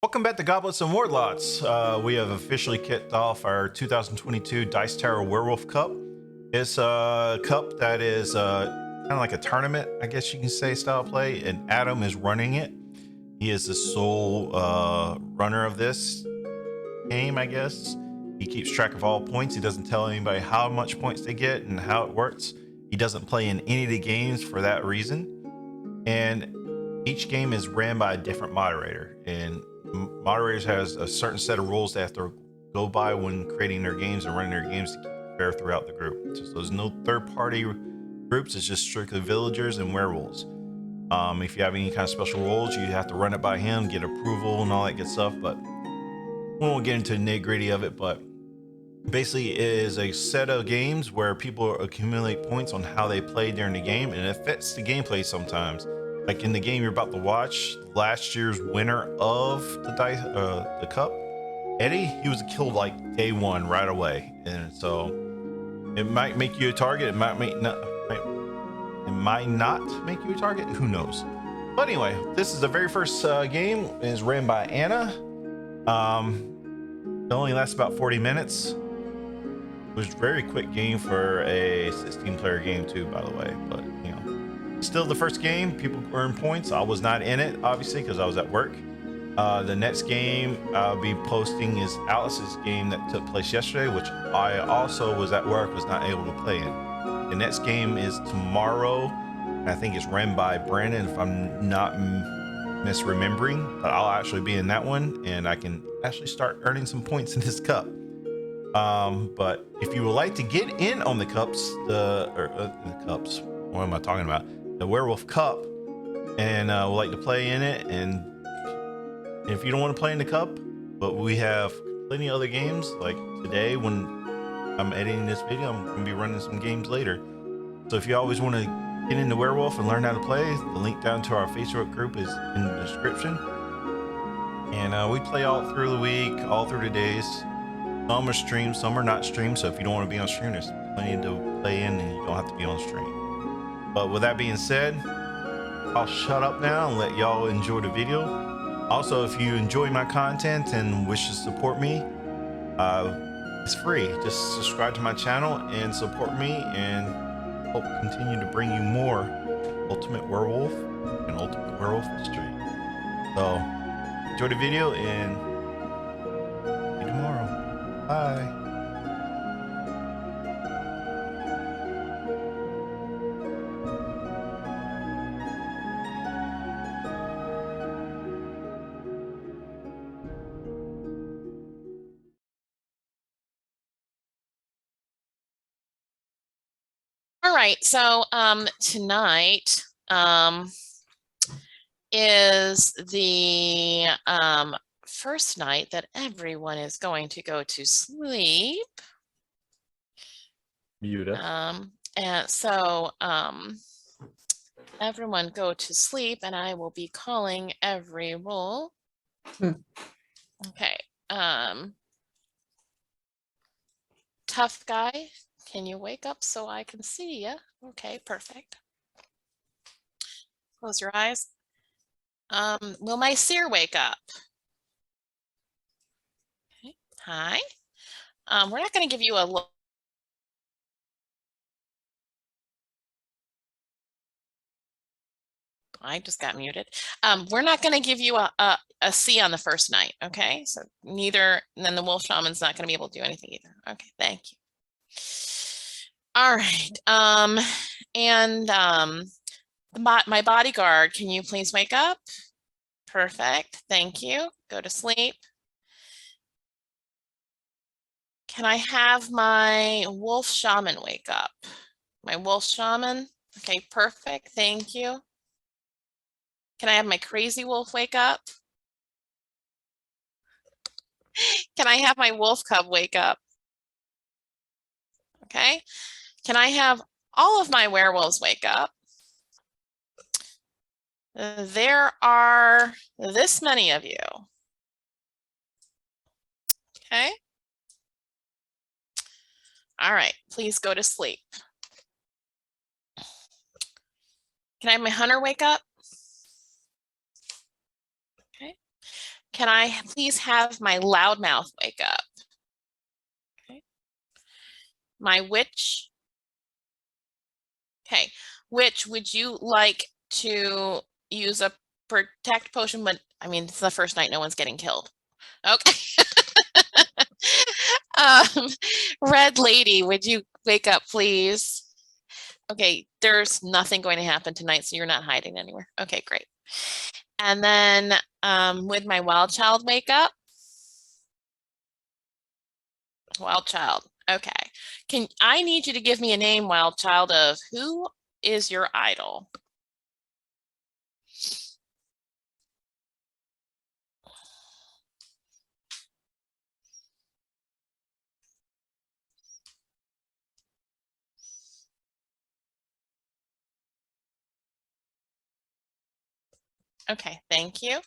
Welcome back to Goblets and Warlords. We have officially kicked off our 2022 Dice Tower Werewolf Cup. It's a cup that is kind of like a tournament, I guess you can say, style play, and Adam is running it. He is the sole runner of this game, I guess. He keeps track of all points. He doesn't tell anybody how much points they get and how it works. He doesn't play in any of the games for that reason. And each game is ran by a different moderator, and moderators has a certain set of rules they have to go by when creating their games and running their games to keep it fair throughout the group. So there's no third-party groups. It's just strictly villagers and werewolves. If you have any kind of special rules, you have to run it by him, get approval and all that good stuff, but we won't get into the nitty-gritty of it. But basically it is a set of games where people accumulate points on how they play during the game, and it affects the gameplay sometimes. Like in the game you're about to watch, last year's winner of the cup, Eddie, he was killed like day one right away, and so it might make you a target. It might not make you a target. Who knows? But anyway, this is the very first game. It is ran by Anna. It only lasts about 40 minutes. It was a very quick game for a 16-player game too, by the way. But you know. Still the first game, people earn points. I was not in it, obviously, because I was at work. The next game I'll be posting is Alice's game that took place yesterday, which I also was at work, was not able to play in. The next game is tomorrow, and I think it's ran by Brandon, if I'm not misremembering, but I'll actually be in that one, and I can actually start earning some points in this cup. But if you would like to get in on the cups, what am I talking about? The Werewolf Cup, and would like to play in it, and if you don't want to play in the cup, but we have plenty of other games, like today when I'm editing this video, I'm going to be running some games later. So if you always want to get into Werewolf and learn how to play, the link down to our Facebook group is in the description. And we play all through the week, all through the days. Some are streamed, some are not streamed, so if you don't want to be on stream, there's plenty to play in and you don't have to be on stream. But with that being said, I'll shut up now and let y'all enjoy the video. Also, if you enjoy my content and wish to support me, it's free. Just subscribe to my channel and support me, and help continue to bring you more Ultimate Werewolf and Ultimate Werewolf history. So, enjoy the video and see you tomorrow. Bye. All right, so tonight is the first night that everyone is going to go to sleep. Muta. And so everyone go to sleep, and I will be calling every roll. Okay. Tough guy, can you wake up so I can see you? Okay, perfect. Close your eyes. Will my seer wake up? Okay. Hi. We're not going to give you a look. I just got muted. We're not going to give you a C on the first night. Okay, so neither, and then the wolf shaman's not going to be able to do anything either. Okay, thank you. All right. And my bodyguard, can you please wake up? Perfect. Thank you. Go to sleep. Can I have my wolf shaman wake up? My wolf shaman. Okay, perfect. Thank you. Can I have my crazy wolf wake up? Can I have my wolf cub wake up? Okay. Can I have all of my werewolves wake up? There are this many of you. Okay. All right, please go to sleep. Can I have my hunter wake up? Okay. Can I please have my loudmouth wake up? Okay. My witch. Okay. Witch, would you like to use a protect potion? But I mean, it's the first night, no one's getting killed. Okay. Red lady, would you wake up, please? Okay, there's nothing going to happen tonight, so you're not hiding anywhere. Okay, great. And then would my wild child wake up? Wild child. Okay. I need you to give me a name, wild child, of who is your idol? Okay, thank you.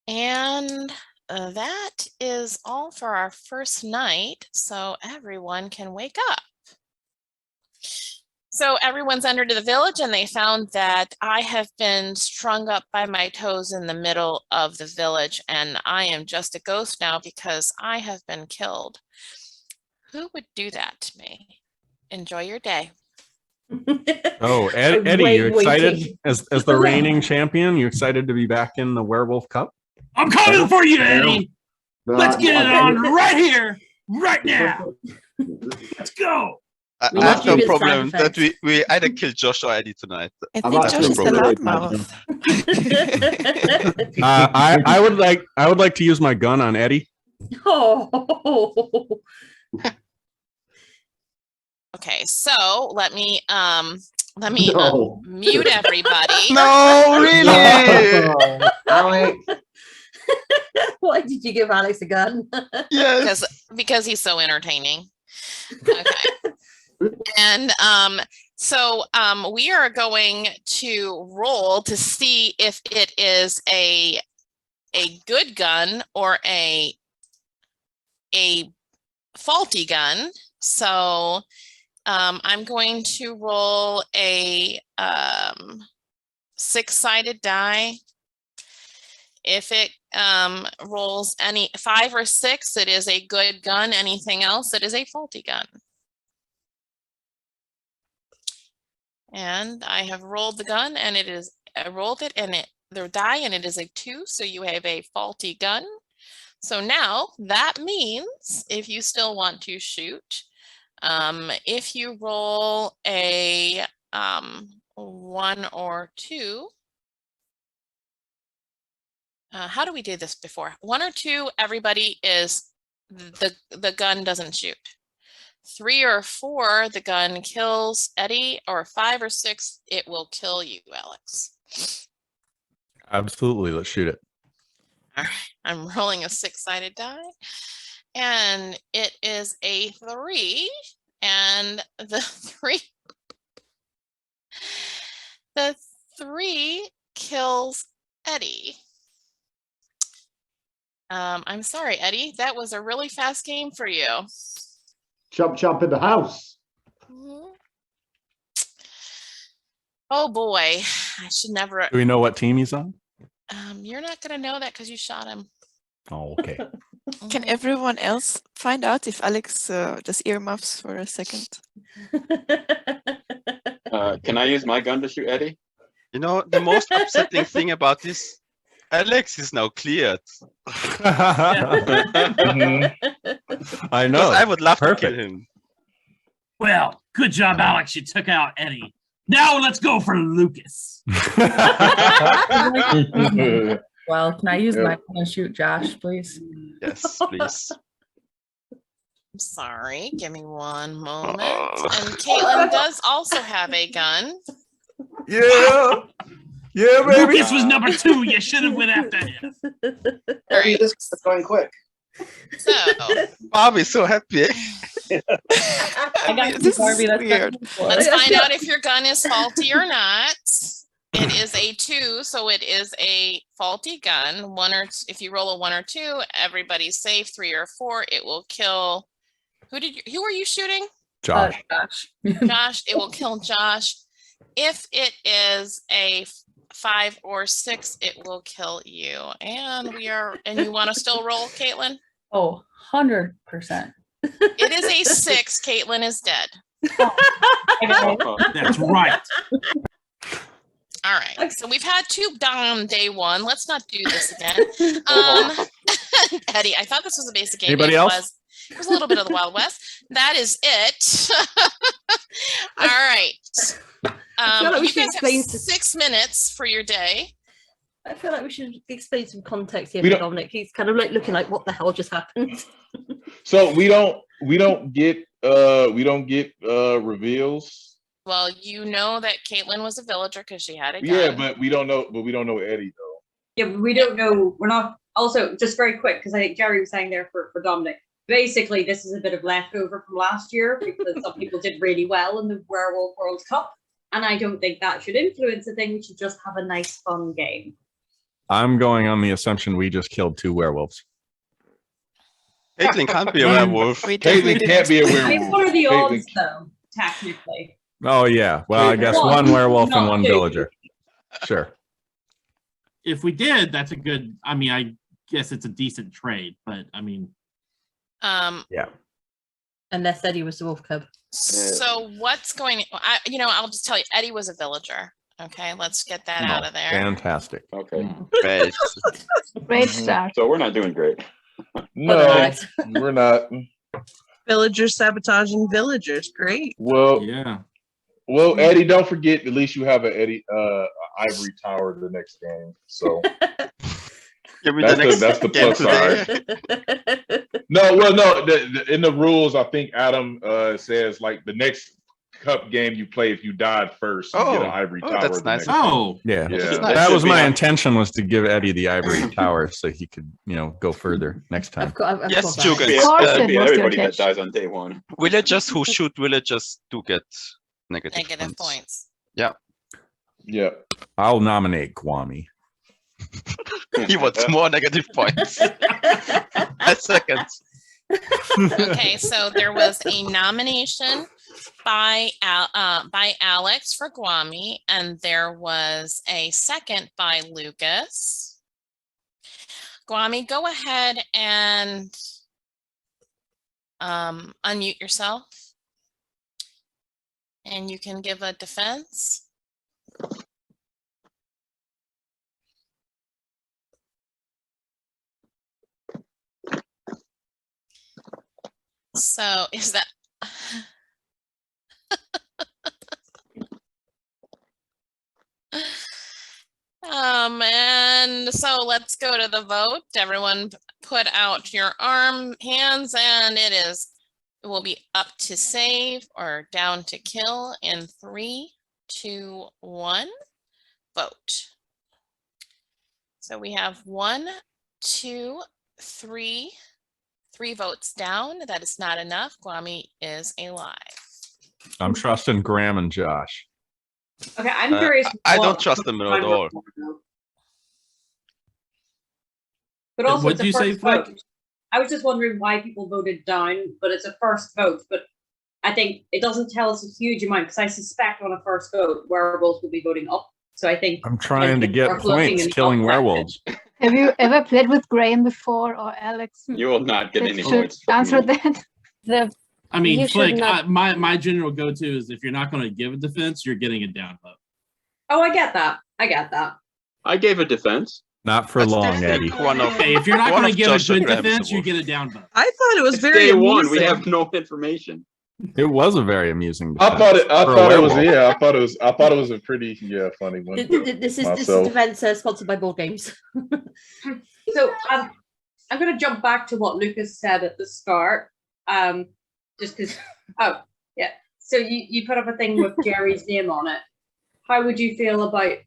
And that is all for our first night, so everyone can wake up. So everyone's entered the village and they found that I have been strung up by my toes in the middle of the village, and I am just a ghost now because I have been killed. Who would do that to me? Enjoy your day. Oh, Eddie, you excited as the reigning champion? You excited to be back in the Werewolf Cup? I'm coming for you, Eddie. Let's get it on right here, right now. Let's go. I have no problem that we either kill Josh or Eddie tonight. I think Josh is the loudmouth. I would like to use my gun on Eddie. Oh. Okay, so let me mute everybody. No, really? Alex. Why did you give Alex a gun? Yes. Because he's so entertaining. Okay. And so we are going to roll to see if it is a good gun or a faulty gun. So I'm going to roll a 6-sided die. If it rolls any 5 or 6, it is a good gun. Anything else, it is a faulty gun. And I have rolled the gun, and I rolled it, and the die, and it is a 2. So you have a faulty gun. So now that means if you still want to shoot, if you roll a 1 or 2. How do we do this before? 1 or 2, everybody is the gun doesn't shoot. 3 or 4, the gun kills Eddie, or 5 or 6, it will kill you, Alex. Absolutely, let's shoot it. All right, I'm rolling a 6-sided die, and it is a 3, and the 3 kills Eddie. I'm sorry, Eddie. That was a really fast game for you. Chop in the house. Mm-hmm. Oh boy, I should never. Do we know what team he's on? You're not gonna know that because you shot him. Oh, okay. Can everyone else find out if Alex does earmuffs for a second? Can I use my gun to shoot Eddie? You know, the most upsetting thing about this, Alex is now cleared. I know. I would love Perfect. to kill him. Well, good job, Alex. You took out Eddie. Now let's go for Lucas. Well, can I use my gun and shoot Josh, please? Yes, please. I'm sorry. Give me one moment. And Caitlin does also have a gun. Yeah. Yeah, baby. Lucas was number 2. You should have went after him. All right. This is going quick. So Bobby's so happy. I got This is Barbie. That's weird. let's find out if your gun is faulty or not. It is a 2, so it is a faulty gun. If you roll a 1 or 2, everybody's safe. 3 or 4, it will kill. Who are you shooting? Josh. Josh. Josh. It will kill Josh. If it is a 5 or 6, it will kill you. And you want to still roll, Caitlin? Oh, 100%. It is a 6. Caitlin is dead. That's right. All right. So we've had 2 down day 1. Let's not do this again. Eddie, I thought this was a basic game. Anybody else? It was a little bit of the Wild West. That is it. All right. You guys have 6 minutes for your day. I feel like we should explain some context here for Dominic. He's kind of like looking like, what the hell just happened? So we don't get reveals. Well, you know that Caitlin was a villager because she had a gun. Yeah, but we don't know Eddie though. Yeah, but we don't know. We're not. Also, just very quick, because I think Jerry was saying there for Dominic. Basically, this is a bit of leftover from last year because some people did really well in the Werewolf World Cup, and I don't think that should influence the thing. We should just have a nice, fun game. I'm going on the assumption we just killed 2 werewolves. Caitlin can't be a werewolf. Caitlin can't be a werewolf. It's one of the odds, though, technically. Oh yeah. Well, I guess one werewolf and one villager. Sure. If we did, that's a good. I mean, I guess it's a decent trade, but I mean. Yeah. Unless Eddie was the wolf cub. So what's going? I'll just tell you, Eddie was a villager. Okay, let's get that out of there. Fantastic. Okay. Great. Great start. So we're not doing great. No, we're not. Villagers sabotaging villagers. Great. Well, yeah. Well, Eddie, don't forget. At least you have an ivory tower the next game. So that's the plus side. No, in the rules, I think Adam says like the next cup game you play, if you died first, you get an ivory tower. That's nice. Yeah. That was my intention, was to give Eddie the ivory tower so he could, go further next time. Yes, Jugan. Everybody that dies on day 1. Villagers who shoot villagers do get negative points. Yeah. Yeah. I'll nominate Kwame. He wants more negative points. A second. Okay, so there was a nomination by Alex for Kwame, and there was a second by Lucas. Kwame, go ahead and unmute yourself, and you can give a defense. So is that and so let's go to the vote. Everyone put out your hands, and it will be up to save or down to kill in 3, 2, 1. Vote. So we have 1, 2, 3. 3 votes down. That is not enough. Kwame is alive. I'm trusting Graham and Josh. Okay, I'm curious. I don't trust them at all. But also, what did you say, vote. I was just wondering why people voted down, but it's a first vote. But I think it doesn't tell us a huge amount, because I suspect on a first vote, werewolves will be voting up. So I think I'm trying to get points killing werewolves. Have you ever played with Graham before, or Alex? You will not get any Should points. answer that. I mean, You Flick, should not- my general go-to is if you're not going to give a defense, you're getting a down vote. Oh, I get that. I gave a defense. Not for long, Eddie. Hey, if you're not going to give a good defense, you get a down vote. I thought it was It's very day amusing. 1. We have no information. It was a very amusing I defense thought it for a was werewolf. I thought it was a pretty funny one. This is myself. defense sponsored by board games. So I'm going to jump back to what Lucas said at the start. Just because. Oh, yeah. So you put up a thing with Jerry's name on it. How would you feel about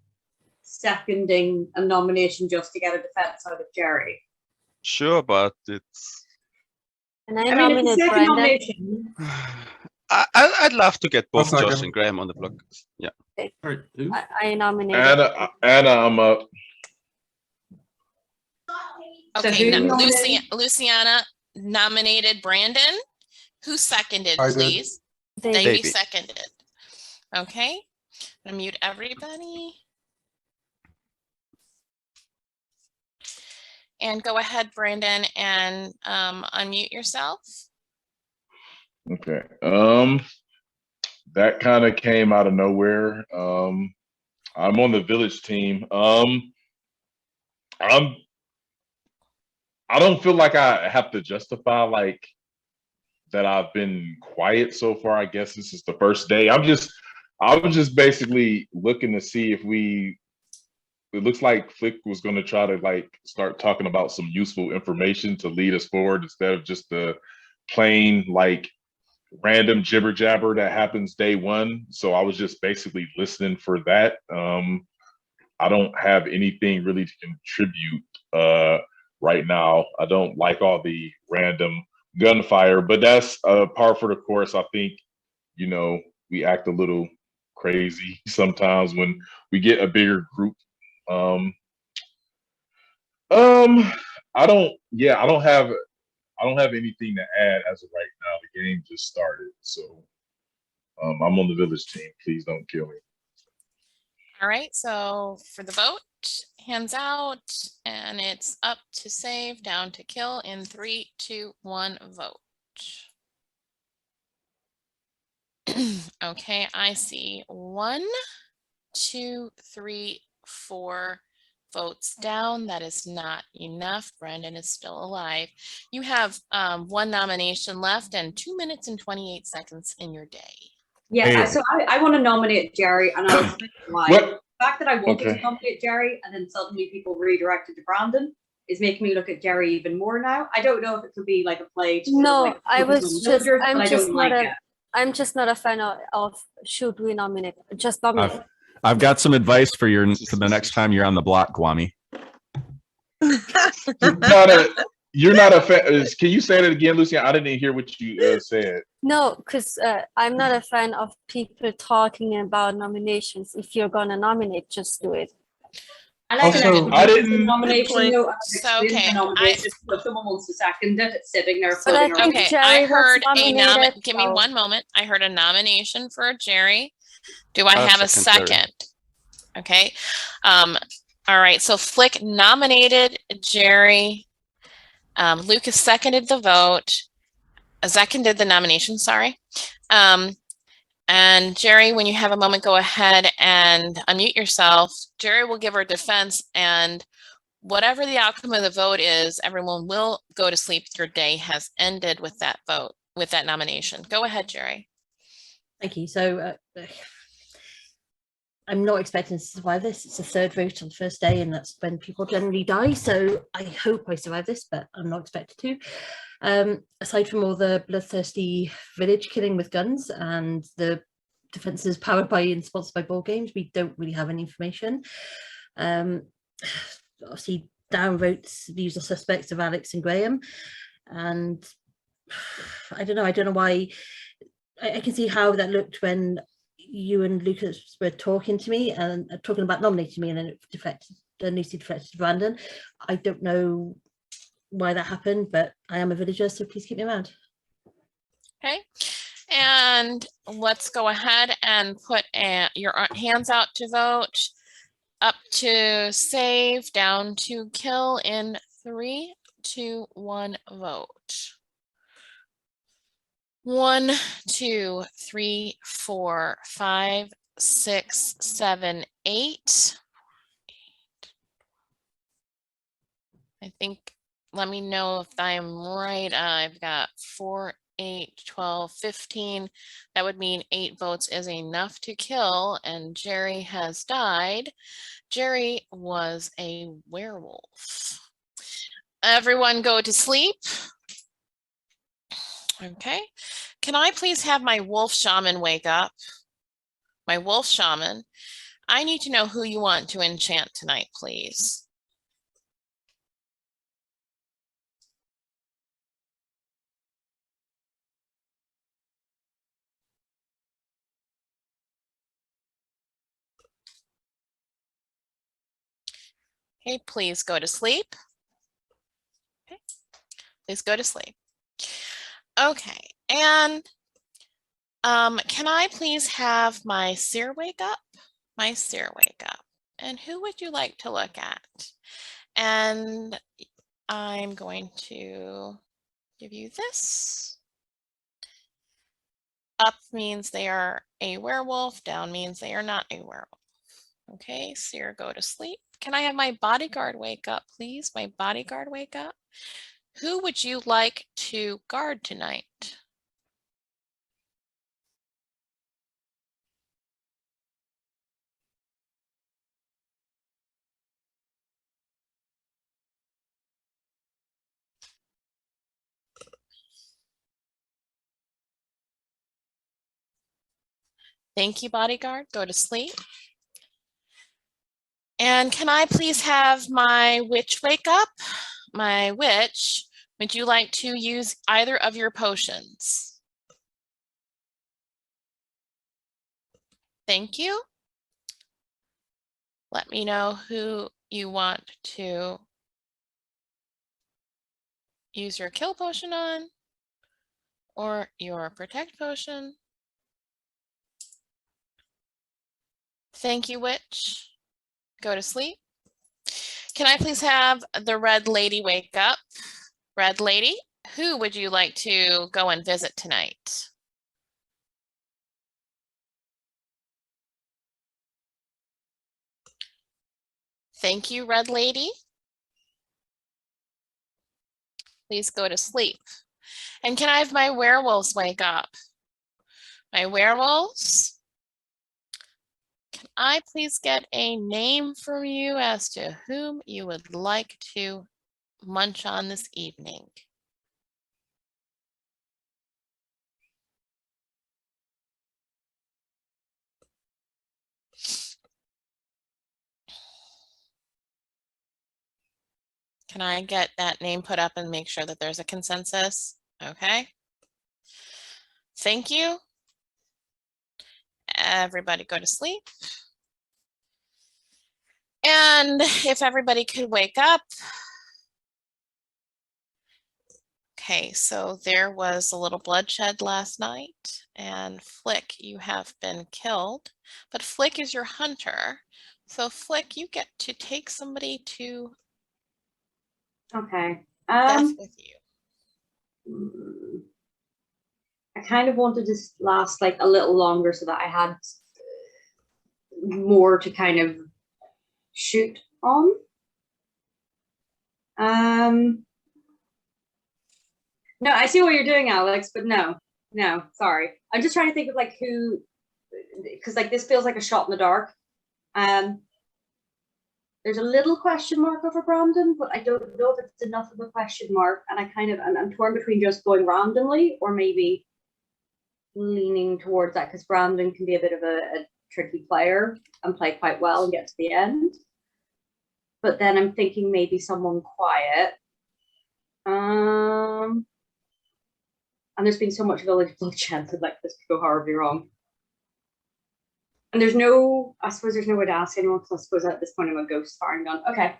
seconding a nomination just to get a defense out of Jerry? Sure, but it's. And I It's a nominate second Brandon. nomination. I'd love to get both I'll Josh second. and Graham on the block. Yeah. I nominate. Anna, I'm up. Okay, who now, nominated? Luciana nominated Brandon. Who seconded, I did. please? Davey. Davey seconded. Okay. I'm gonna mute everybody. And go ahead, Brandon, and unmute yourself. Okay. That kind of came out of nowhere. I'm on the village team. I don't feel like I have to justify like that I've been quiet so far. I guess this is the first day. I was just basically looking to see if it looks like Flick was going to try to like start talking about some useful information to lead us forward instead of just the plain like random jibber jabber that happens day one. So I was just basically listening for that. I don't have anything really to contribute right now. I don't like all the random gunfire, but that's par for the course. I think, you know, we act a little crazy sometimes when we get a bigger group. I don't have anything to add as of right now. The game just started, so I'm on the village team. Please don't kill me. All right, so for the vote, hands out, and it's up to save, down to kill in 3, 2, 1, vote. Okay, I see 1, 2, 3, 4 votes down. That is not enough. Brandon is still alive. You have 1 nomination left and 2 minutes and 28 seconds in your day. Yeah, Hey. so I want to nominate Jerry, and I'll explain why. What? The fact that I wanted to nominate Jerry and then suddenly people redirected to Brandon is making me look at Jerry even more now. I don't know if it could be like a play. To No, like, I was just, I'm I'm just not a fan of should we nominate? Just nominate. I've got some advice for the next time you're on the block, Guami. You're not a fan. Can you say that again, Lucian? I didn't hear what you said. No, because I'm not a fan of people talking about nominations. If you're gonna nominate, just do it. I like Also, I didn't nomination. No, So, okay, if someone wants to second it, it's sitting there. But I floating think around. Okay, Jerry I heard was a nominated, give me so- 1 moment. I heard a nomination for Jerry. Do I I'll have a second Jerry. second? Okay. All right, so Flick nominated Jerry. Lucas seconded the vote. Seconded the nomination, sorry. And Jerry, when you have a moment, go ahead and unmute yourself. Jerry will give her defense, and whatever the outcome of the vote is, everyone will go to sleep. Your day has ended with that vote, with that nomination. Go ahead, Jerry. Thank you. So I'm not expecting to survive this. It's the 3rd vote on the first day, and that's when people generally die. So I hope I survive this, but I'm not expected to. Aside from all the bloodthirsty village killing with guns and the defenses powered by and sponsored by board games, we don't really have any information. Obviously, down votes the usual suspects of Alex and Graham, and I don't know why. I can see how that looked when you and Lucas were talking to me and talking about nominating me, and then it deflected. Then Lucy deflected to Brandon. I don't know why that happened, but I am a villager, so please keep me around. Okay. And let's go ahead and put your hands out to vote. Up to save, down to kill in 3, 2, 1, vote. 1, 2, 3, 4, 5, 6, 7, 8. I think, let me know if I'm right. I've got 4, 8, 12, 15. That would mean 8 votes is enough to kill, and Jerry has died. Jerry was a werewolf. Everyone go to sleep. Okay. Can I please have my wolf shaman wake up? My wolf shaman. I need to know who you want to enchant tonight, please. Okay, please go to sleep. Okay, please go to sleep. Okay, and can I please have my seer wake up? My seer wake up. And who would you like to look at? And I'm going to give you this. Up means they are a werewolf, down means they are not a werewolf. Okay, Seer, go to sleep. Can I have my bodyguard wake up, please? My bodyguard wake up. Who would you like to guard tonight? Thank you, bodyguard. Go to sleep. And can I please have my witch wake up? My witch, would you like to use either of your potions? Thank you. Let me know who you want to use your kill potion on or your protect potion. Thank you, witch. Go to sleep. Can I please have the red lady wake up? Red lady, who would you like to go and visit tonight? Thank you, red lady. Please go to sleep. And can I have my werewolves wake up? My werewolves? Can I please get a name from you as to whom you would like to munch on this evening? Can I get that name put up and make sure that there's a consensus? Okay. Thank you. Everybody go to sleep. And if everybody could wake up. Okay, so there was a little bloodshed last night, and Flick, you have been killed, but Flick is your hunter. So Flick, you get to take somebody to Okay. death with you. I kind of wanted to last like a little longer so that I had more to kind of shoot on. No, I see what you're doing, Alex, but no, sorry. I'm just trying to think of like who, because like this feels like a shot in the dark. There's a little question mark over Brandon, but I don't know if it's enough of a question mark. And I'm torn between just going randomly or maybe leaning towards that, because Brandon can be a bit of a tricky player and play quite well and get to the end. But then I'm thinking maybe someone quiet. And there's been so much village bloodshed that like this could go horribly wrong. And there's no, I suppose there's no way to ask anyone, because I suppose at this point I'm a ghost firing gun. Okay.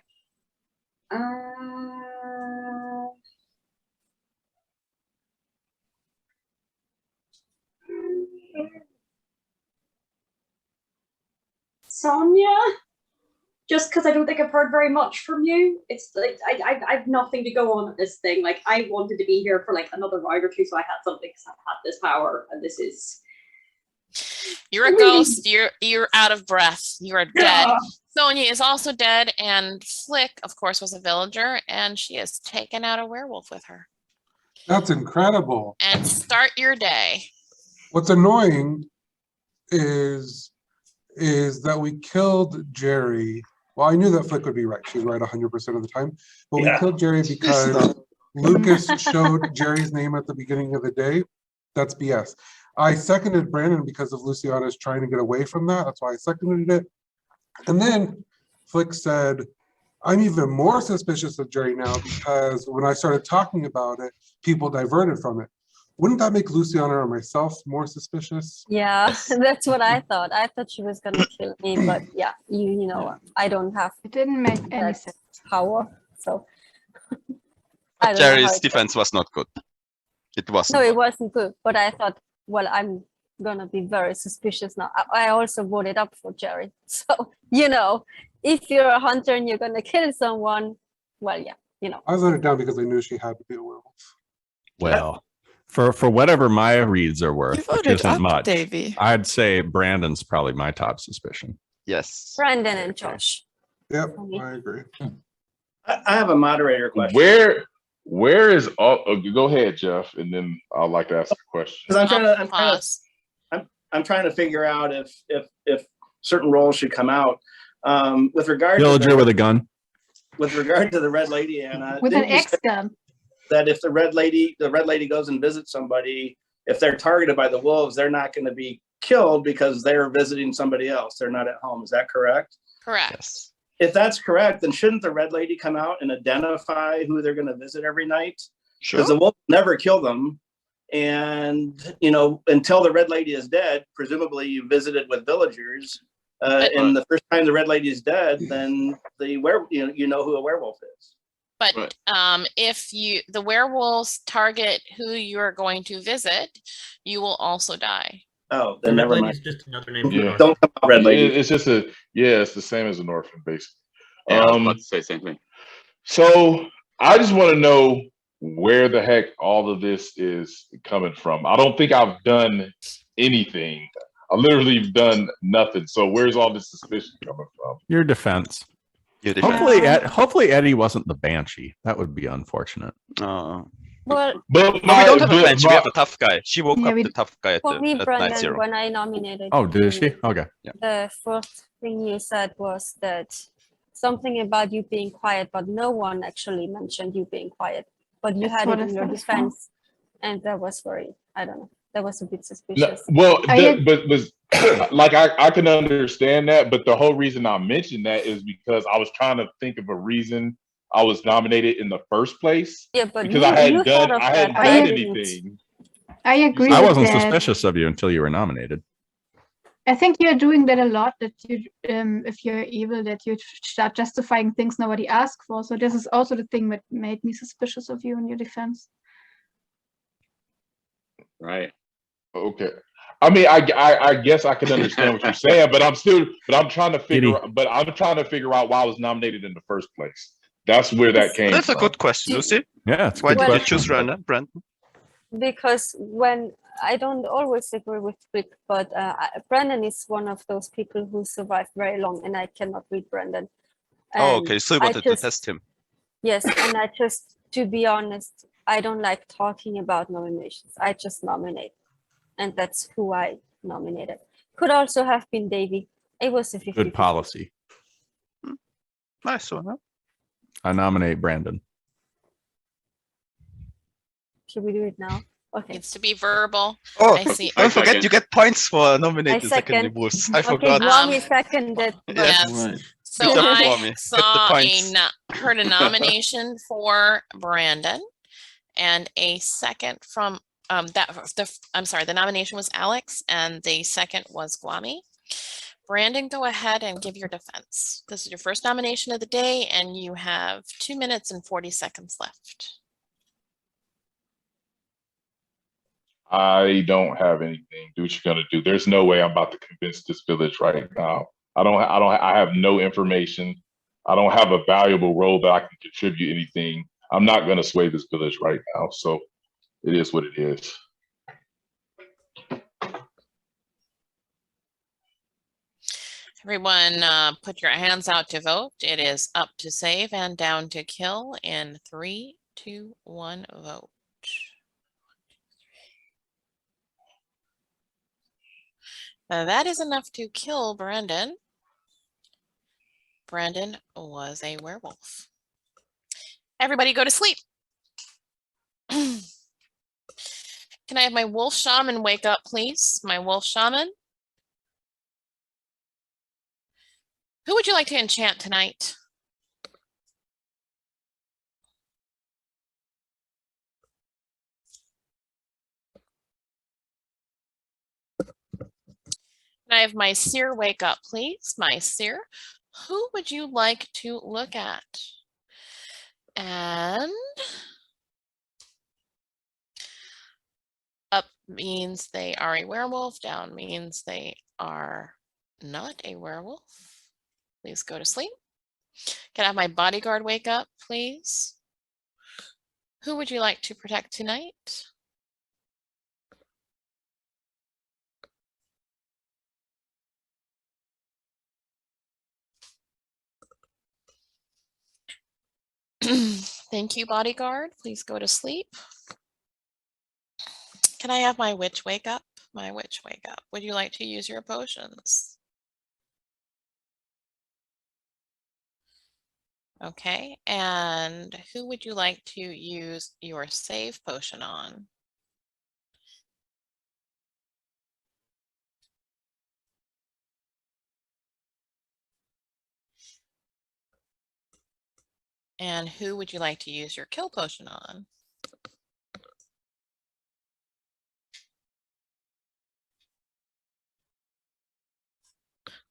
Sonia, just because I don't think I've heard very much from you. It's like I've nothing to go on at this thing. Like I wanted to be here for like another round or two, so I had something because I had this power, and this is. You're a ghost. You're out of breath. You are dead. Sonia is also dead, and Flick, of course, was a villager, and she has taken out a werewolf with her. That's incredible. And start your day. What's annoying is that we killed Jerry. Well, I knew that Flick would be right. She's right 100% of the time. But we killed Jerry because Lucas showed Jerry's name at the beginning of the day. That's BS. I seconded Brandon because of Luciana's trying to get away from that. That's why I seconded it. And then Flick said, I'm even more suspicious of Jerry now because when I started talking about it, people diverted from it. Wouldn't that make Luciana or myself more suspicious? Yeah, that's what I thought. I thought she was gonna kill me, but yeah, you know, I don't have. It didn't make any sense. Power, so. I don't know Jerry's how it defense was not good. It wasn't. No, it wasn't good. But I thought, well, I'm gonna be very suspicious now. I also voted up for Jerry, so you know, if you're a hunter and you're gonna kill someone, well, yeah, you know. I let it down because I knew she had to be a werewolf. Well, for whatever my reads are worth, which voted isn't up, much, Davey. I'd say Brandon's probably my top suspicion. Yes. Brandon and Josh. Yep, I agree. I have a moderator question. Where is all? Go ahead, Jeff, and then I'd like to ask a question. Because Pause. I'm trying to figure out if certain roles should come out. With regard Villager with a gun. With regard to the Red Lady, Anna, With an didn't you X say gun. that if the Red Lady goes and visits somebody, if they're targeted by the wolves, they're not going to be killed because they're visiting somebody else. They're not at home. Is that correct? Correct. Yes. If that's correct, then shouldn't the Red Lady come out and identify who they're going to visit every night? Sure. Because the wolves never kill them. And, you know, until the Red Lady is dead, presumably you visited with villagers. And the first time the Red Lady is dead, then you know who a werewolf is. But if the werewolves target who you are going to visit, you will also die. Oh, then never mind. Just another name for Yeah. Don't come out, Red Lady. It's just it's the same as an orphan, basically. Yeah, I was about to say the same thing. So I just want to know where the heck all of this is coming from. I don't think I've done anything. I literally have done nothing. So where's all this suspicion coming from? Your defense. Your defense. Hopefully Eddie wasn't the banshee. That would be unfortunate. Well, But we don't have a bench. We have the tough guy. She woke up we- the tough guy at, for me, at night Brandon, zero. when I nominated Oh, did you, she? Okay. the first thing you said was that something about you being quiet, but no one actually mentioned you being quiet. But you That's had what it I in your thought as well. defense, and that was very, I don't know, that was a bit No, suspicious. well, I- but was like I can understand that, but the whole reason I mentioned that is because I was trying to think of a reason I was nominated in the first place. Yeah, but Because you I hadn't thought of hadn't that, done I didn't. anything. I agree I with wasn't that. suspicious of you until you were nominated. I think you're doing that a lot, that you, if you're evil, that you start justifying things nobody asked for. So this is also the thing that made me suspicious of you in your defense. Right. Okay. I mean, I guess I can understand what you're saying, but I'm trying to figure out why I was nominated in the first place. That's where that came That's from. a good question, Lucy. Yeah, it's a Why good did you question. choose Brandon? Because when I don't always agree with Rick, but Brandon is one of those people who survived very long, and I cannot read Brandon. Oh, And okay. So you I wanted to just- test him. Yes, and I just, to be honest, I don't like talking about nominations. I just nominate, and that's who I nominated. Could also have been Davey. It was a 50. Good policy. Nice one, huh? I nominate Brandon. Should we do it now? Okay. Needs to be verbal. Oh, I see. don't forget second. you get points for nominating I secondary second. wolves. I Okay, forgot. Glami seconded. but- Yes. Yes. Right. So Good job, I Kwame. Get the saw points. heard a nomination for Brandon and a second from the nomination was Alex and the second was Gwami. Brandon, go ahead and give your defense. This is your first nomination of the day and you have 2 minutes and 40 seconds left. I don't have anything. Do what you're gonna do. There's no way I'm about to convince this village right now. I have no information. I don't have a valuable role that I can contribute anything. I'm not gonna sway this village right now. So it is what it is. Everyone, put your hands out to vote. It is up to save and down to kill in 3, 2, 1, vote. Now that is enough to kill Brandon. Brandon was a werewolf. Everybody go to sleep. Can I have my wolf shaman wake up, please? My wolf shaman. Who would you like to enchant tonight? Can I have my seer wake up, please? My seer. Who would you like to look at? And up means they are a werewolf. Down means they are not a werewolf. Please go to sleep. Can I have my bodyguard wake up, please? Who would you like to protect tonight? Thank you, bodyguard. Please go to sleep. Can I have my witch wake up? My witch wake up. Would you like to use your potions? Okay, and who would you like to use your save potion on? And who would you like to use your kill potion on?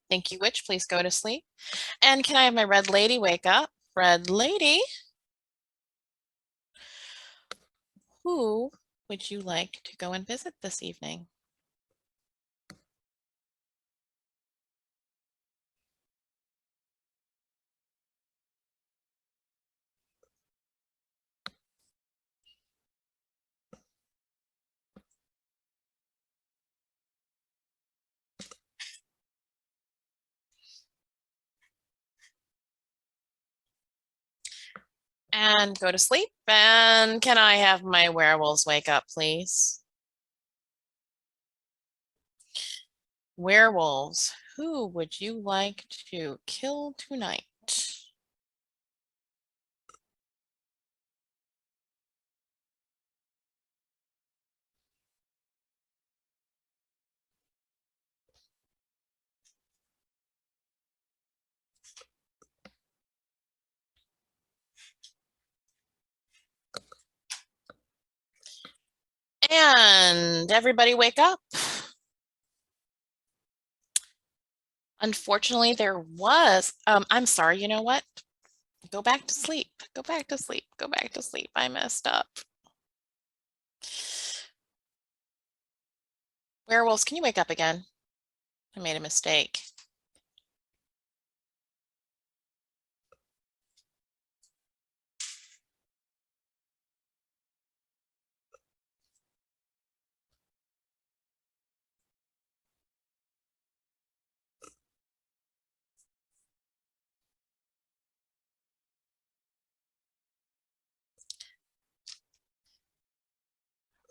Thank you, witch. Please go to sleep. And can I have my red lady wake up? Red lady. Who would you like to go and visit this evening? And go to sleep. And can I have my werewolves wake up, please? Werewolves, who would you like to kill tonight? And everybody wake up. Unfortunately, there was, I'm sorry, you know what? Go back to sleep. Go back to sleep. Go back to sleep. I messed up. Werewolves, can you wake up again? I made a mistake.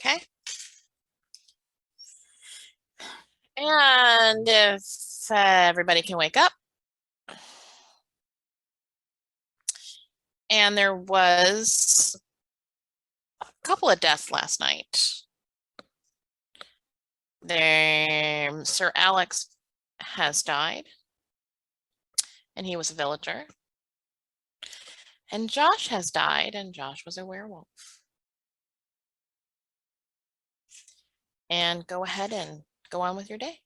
Okay. And if everybody can wake up. And there was a couple of deaths last night. Sir Alex has died, and he was a villager. And Josh has died, and Josh was a werewolf. And go ahead and go on with your day.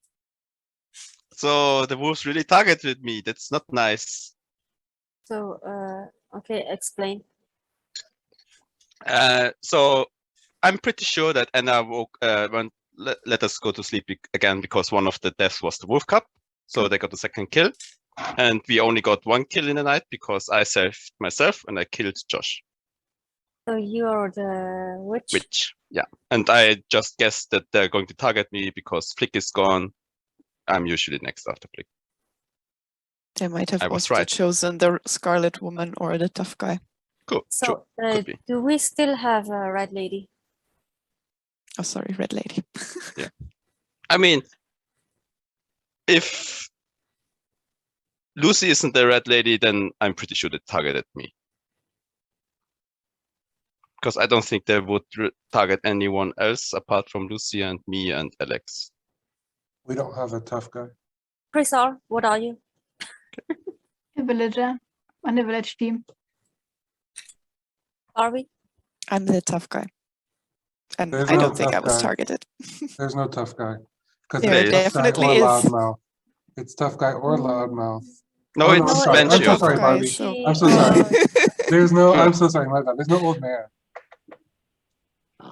So the wolves really targeted me. That's not nice. So, okay, explain. So I'm pretty sure that Anna woke, let us go to sleep again because one of the deaths was the wolf cub. So they got the second kill. And we only got one kill in the night because I saved myself and I killed Josh. So you're the witch? Witch, yeah. And I just guessed that they're going to target me because Flick is gone. I'm usually next after Flick. They might have I was also right. chosen the Scarlet Woman or the tough guy. Cool. So, do we still have a red lady? Oh, sorry, red lady. Yeah. I mean, if Lucy isn't the red lady, then I'm pretty sure they targeted me. Because I don't think they would target anyone else apart from Lucy and me and Alex. We don't have a tough guy. Prisar, what are you? A villager on the village team. Are we? I'm the tough guy. And There's I no don't think I tough was guy. targeted. There's no tough guy. Because There it's tough guy definitely or is. loudmouth. It's tough guy or loudmouth. No, Oh, it's I'm sorry. I'm so Benji. sorry, Barbie. So- I'm so sorry. There's no, I'm so sorry, my bad. There's no old man.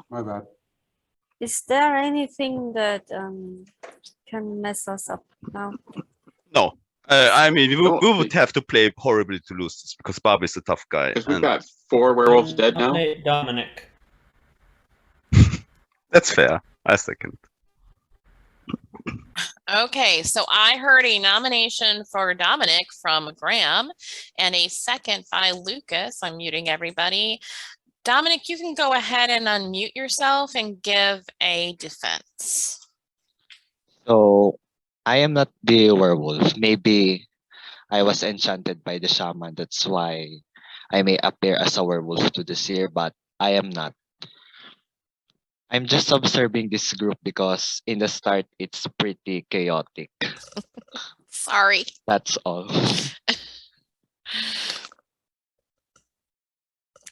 My bad. Is there anything that can mess us up now? No, I mean, we would have to play horribly to lose this because Barbie's a tough guy. Because we've got 4 werewolves dead now. Dominic. That's fair. I second. Okay, so I heard a nomination for Dominic from Graham and a second by Lucas. I'm muting everybody. Dominic, you can go ahead and unmute yourself and give a defense. So I am not the werewolf. Maybe I was enchanted by the shaman. That's why I may appear as a werewolf to this year, but I am not. I'm just observing this group because in the start it's pretty chaotic. Sorry. That's all.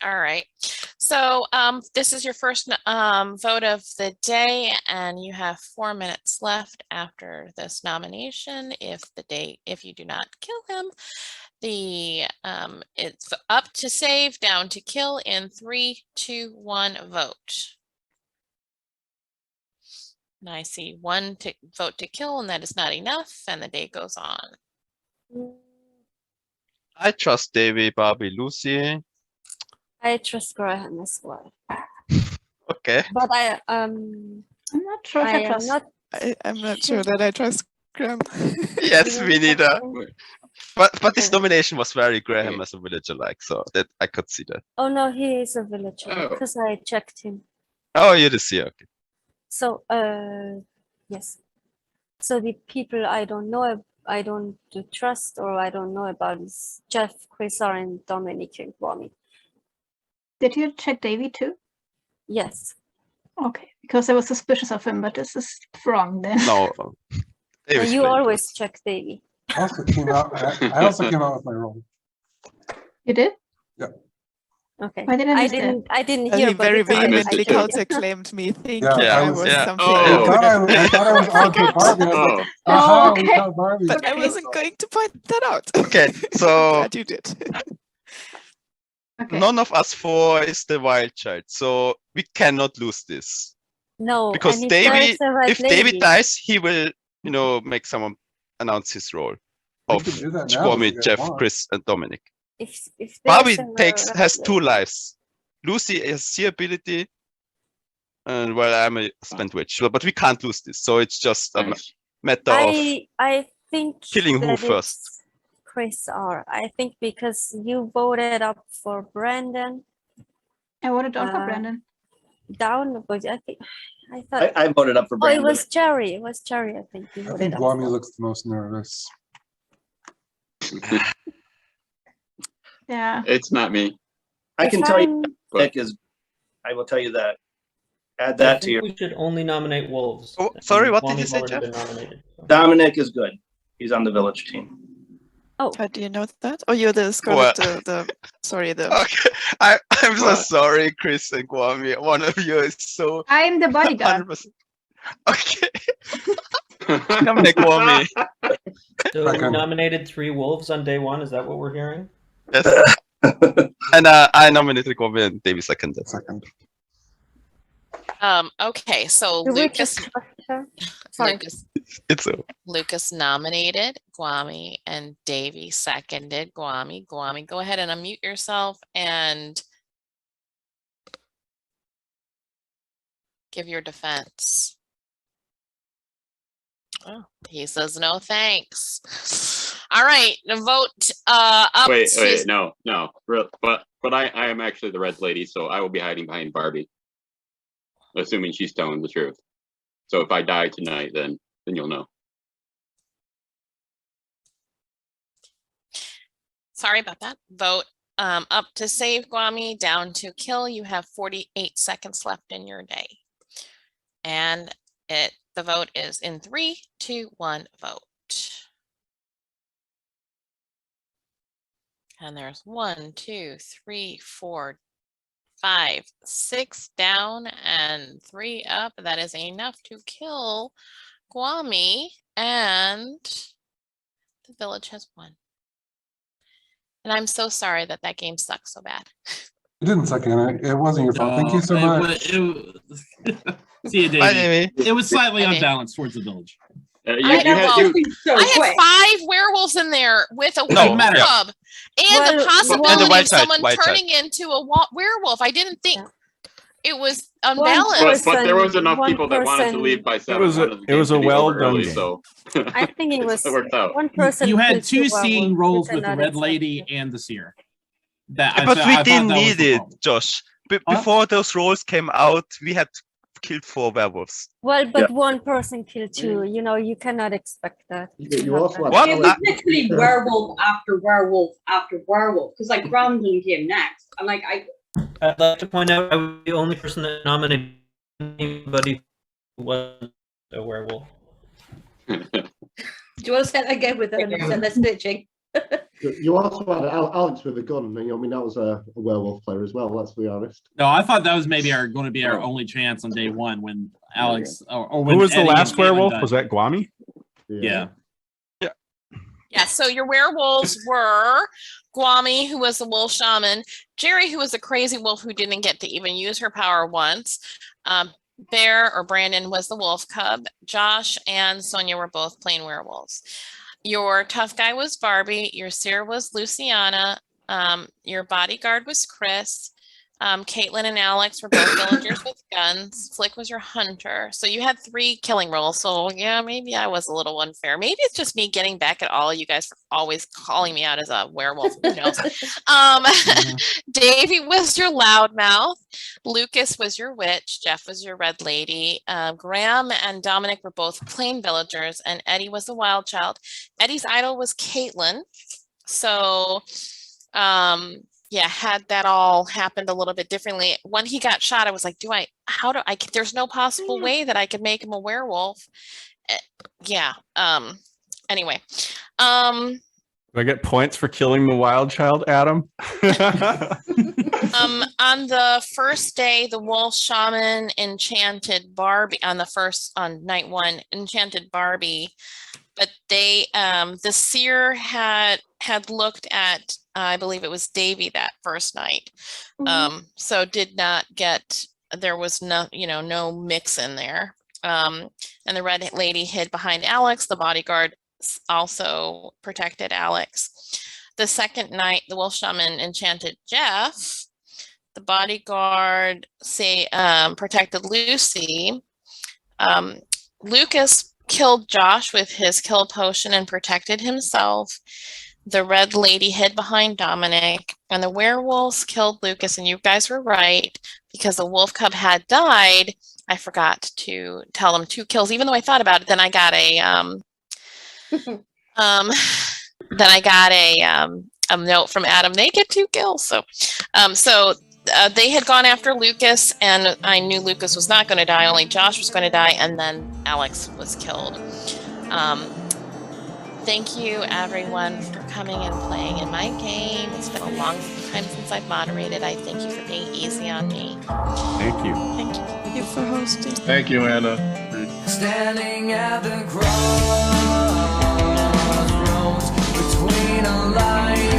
All right. So this is your first vote of the day, and you have 4 minutes left after this nomination. If you do not kill him, it's up to save, down to kill in 3, 2, 1, vote. And I see 1 vote to kill, and that is not enough, and the day goes on. I trust Davy, Barbie, Lucy. I trust Graham as well. Okay. But I'm not sure if I I am trust. not I'm not sure that I trust Graham. Yes, me neither. But this nomination was very Graham as a villager-like, so that I could see that. Oh no, he is a villager Oh. because I checked him. Oh, you just see, okay. So yes. So the people I don't know, I don't trust or I don't know about is Jeff, Chris, and Dominic and Kwame. Did you check Davy too? Yes. Okay, because I was suspicious of him, but this is wrong then. No. You always check Davy. I also came out with my role. You did? Yeah. Okay. Why didn't I miss that? I didn't He hear. very but vehemently I counterclaimed me, thinking Yeah, I I was was- yeah. something. I thought I was on to Barbie. I was like, aha, we got Barbie. But I wasn't going to point that out. Okay, so Glad you did. none of us 4 is the wild child, so we cannot lose this. No, Because and if there Davy, is a red if David lady- dies, he will, make someone announce his role We of can do that now if Kwame, you guys Jeff, want. Chris, and Dominic. If there's Barbie a red has 2 lady- lives. Lucy has sea ability, and I'm a spent witch. But we can't lose this, so it's just a matter of I think killing who that first. it's Chris R. I think because you voted up for Brandon. I voted down for Uh, Brandon. Down, but I think I thought. I voted up for Oh, Brandon. it was Jerry. It was Jerry. I think you I voted think up. Guami looks the most nervous. Yeah. It's not me. I If can tell you, I'm- Nick is. I will tell you that. Add I that to think your. we should only nominate wolves. Oh, sorry, And what did you Kwame's say, already Jeff? been nominated. Dominic is good. He's on the village team. Oh, How do you know that? Oh, you're the Well- Scarlet, sorry, the Okay, I'm so What? sorry, Chris and Kwame. One of you is so I'm the bodyguard. 100%. Okay, Dominic Kwame. So we Second. nominated 3 wolves on day 1. Is that what we're hearing? Yes. And I nominated Kwame and Davey seconded. Okay, so do we Lucas, just trust her? Sorry. It's so. Lucas nominated Kwame and Davey seconded Kwame. Kwame, go ahead and unmute yourself and give your defense. Oh, he says no thanks. All right, the vote up Wait, to no. But I am actually the red lady, so I will be hiding behind Barbie, assuming she's telling the truth. So if I die tonight, then you'll know. Sorry about that. Vote up to save Kwame, down to kill. You have 48 seconds left in your day. And the vote is in 3, 2, 1, vote. And there's 1, 2, 3, 4, 5, 6 down and 3 up. That is enough to kill Kwame, and the village has won. And I'm so sorry that that game sucks so bad. It didn't suck, Anna. It wasn't your fault. Thank you so much. See you, Bye, Davey. Davey. It was slightly Bye, Davey. unbalanced towards the village. I had 5 werewolves in there with a No, wolf yeah. cub and Well, the possibility And the wild of child, someone wild child. turning into a werewolf. I didn't think it was One unbalanced. But there was enough one people that wanted to person- leave by 7. was a- wanted the it game was to a be well over done early, game. so I think it was worked out. one person. You had killed 2 werewolves. seeing You rolls with the cannot Red expect Lady it. and the Seer. That, But I we thought didn't that was need the it, problem. Josh. Huh? Before those roles came out, we had killed 4 werewolves. Well, but one person killed 2. You know, you cannot expect that. You also have What? It was literally werewolf after werewolf after werewolf. Because like Brandon came next. And like I'd like to point out I was the only person that nominated anybody who wasn't a werewolf. Do you want to say that again with them and they're snitching? You also had Alex with a gun. I mean, that was a werewolf player as well. Let's be honest. No, I thought that was maybe going to be our only chance on day 1 when Alex or when Who was the Eddie last and Caitlin werewolf? died. Was that Guami? Yeah. Yeah, so your werewolves were Guami, who was the wolf shaman, Jerry, who was a crazy wolf who didn't get to even use her power once. Bear or Brandon was the wolf cub. Josh and Sonia were both plain werewolves. Your tough guy was Barbie. Your seer was Luciana. Your bodyguard was Chris. Caitlin and Alex were both villagers with guns. Flick was your hunter. So you had 3 killing rolls. So yeah, maybe I was a little unfair. Maybe it's just me getting back at all you guys for always calling me out as a werewolf. Who knows? Davey was your loudmouth. Lucas was your witch. Jeff was your red lady. Graham and Dominic were both plain villagers, and Eddie was the wild child. Eddie's idol was Caitlin. So yeah, had that all happened a little bit differently. When he got shot, I was like, there's no possible way that I could make him a werewolf. Yeah. Anyway. Do I get points for killing the wild child, Adam? On the first day, the wolf shaman enchanted Barbie on night 1, enchanted Barbie. But they, the seer had looked at, I believe it was Davy that first night. So did not get, there was no mix in there. And the red lady hid behind Alex. The bodyguard also protected Alex. The second night, the wolf shaman enchanted Jeff. The bodyguard protected Lucy. Lucas killed Josh with his kill potion and protected himself. The red lady hid behind Dominic, and the werewolves killed Lucas, and you guys were right, because the wolf cub had died. I forgot to tell him 2 kills, even though I thought about it. Then I got a note from Adam. They get 2 kills. So they had gone after Lucas, and I knew Lucas was not going to die. Only Josh was going to die, and then Alex was killed. Thank you, everyone, for coming and playing in my game. It's been a long time since I've moderated. I thank you for being easy on me. Thank you. Thank you. Thank you for hosting. Thank you, Anna. Standing at the crossroads between a light